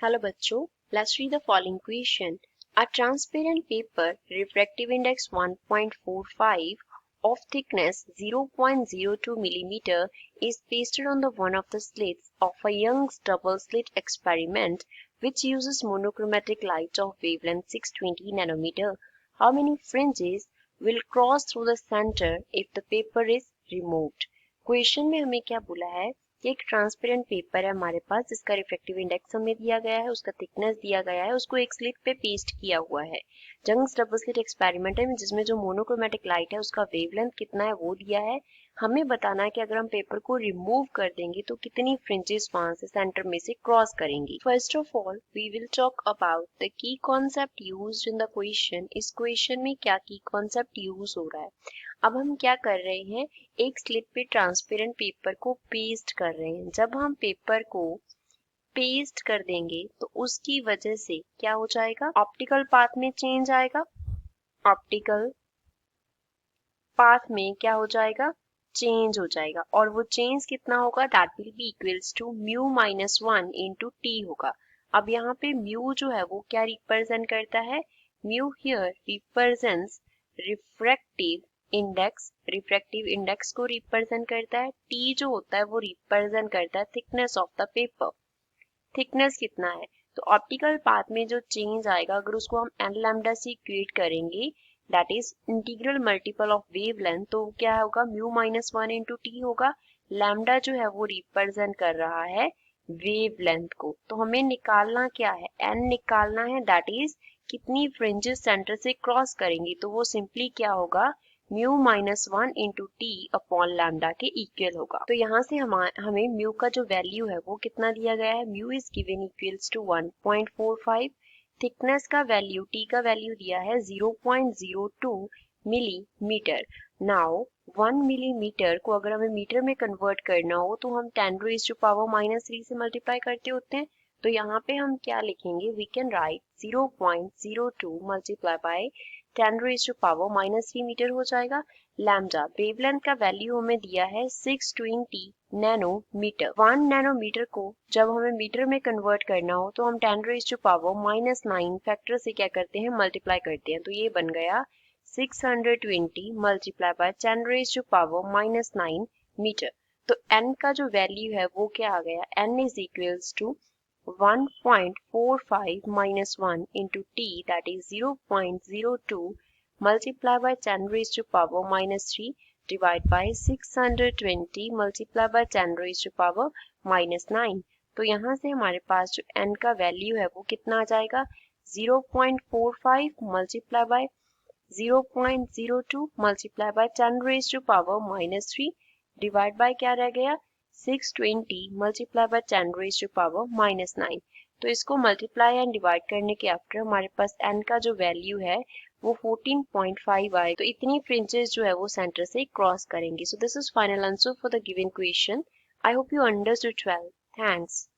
Hello बच्चों, let's read the following question. A transparent paper, refractive index 1.45 of thickness 0.02 millimeter is pasted on the one of the slits of a Young's double slit experiment which uses monochromatic light of wavelength 620 nanometer. How many fringes will cross through the center if the paper is removed? Question में हमें क्या बोला है कि एक transparent paper है हमारे पास जिसका रिफ्लेक्टिव इंडेक्स हमें दिया गया है, उसका थिकनेस दिया गया है, उसको एक स्लिट पे पेस्ट किया हुआ है। यंग्स डबल स्लिट एक्सपेरिमेंट है जिसमें जो मोनोक्रोमेटिक लाइट है उसका वेवलेंथ कितना है वो दिया है। हमें बताना है कि अगर हम पेपर को रिमूव कर देंगे तो कितनी फ्रिंजेस वहां से सेंटर में से क्रॉस करेंगी। First of all we will talk about the key concept used in the question. इस क्वेश्चन में क्या की कॉन्सेप्ट यूज हो रहा है। अब हम क्या कर रहे हैं, एक स्लिट पे ट्रांसपेरेंट पेपर को पेस्ट कर रहे हैं। जब हम पेपर को पेस्ट कर देंगे तो उसकी वजह से क्या हो जाएगा, ऑप्टिकल पाथ में चेंज आएगा। ऑप्टिकल पाथ में क्या हो जाएगा, चेंज हो जाएगा और वो चेंज कितना होगा, that will be equals to mu minus 1 into t होगा। अब यहाँ पे म्यू जो है वो क्या रिप्रेजेंट करता है, mu here represents refractive index को रिप्रेजेंट करता है। टी जो होता है वो रिप्रेजेंट करता है thickness of the paper. Thickness कितना है, तो ऑप्टिकल पाथ में जो चेंज आएगा अगर उसको हम एन लैम्डा से इक्वेट करेंगे that is integral multiple of wavelength, तो क्या होगा, म्यू माइनस 1 इंटू टी होगा। लैम्डा जो है वो रिप्रेजेंट कर रहा है वेवलेंथ को, तो हमें निकालना क्या है, एन निकालना है, दैट इज कितनी फ्रिंजेस सेंटर से क्रॉस करेंगी। तो वो सिंपली क्या होगा, mu minus 1 into T upon lambda के इक्वल होगा। तो यहाँ से हमें म्यू का जो वैल्यू है वो कितना दिया गया है, mu is given equals to 1.45। Thickness का वैल्यू, टी का वैल्यू दिया है 0.02 मिलीमीटर। नाउ 1 मिलीमीटर को अगर हमें मीटर में कन्वर्ट करना हो तो हम 10 रेज़ टू पावर -3 से मल्टीप्लाई करते होते हैं। तो यहाँ पे हम क्या लिखेंगे, we can write 0.02 multiply by 10 raise to power -3 metre हो जाएगा। लैम्डा वेवलेंथ का वैल्यू हमें दिया है 620 नैनोमीटर। 1 नैनोमीटर को जब हमें मीटर में कन्वर्ट करना हो तो हम 10 रेज़ टू पावर -9 फैक्टर से क्या करते हैं, मल्टीप्लाई करते हैं। तो ये बन गया 620 multiply by 10 raise to power -9 metre. तो n का जो वैल्यू है वो क्या आ गया, n is equals to 1.45 minus 1 into t, that is 0.02 multiply by 10 raised to power -3 divide by 620 multiply by 10 raised to power -9। तो यहाँ से हमारे पास जो n का वैल्यू है वो कितना आ जाएगा, 0.45 multiply by 0.02 multiply by 10 raised to power -3 divide by क्या रह गया, 620 multiply by 10 raise to power -9। तो इसको मल्टीप्लाई एंड डिवाइड करने के आफ्टर हमारे पास n का जो वैल्यू है वो 14.5 आए। तो इतनी फ्रिंजेस जो है वो सेंटर से क्रॉस करेंगी। So this is final answer for the given question. I hope you understood well. Thanks.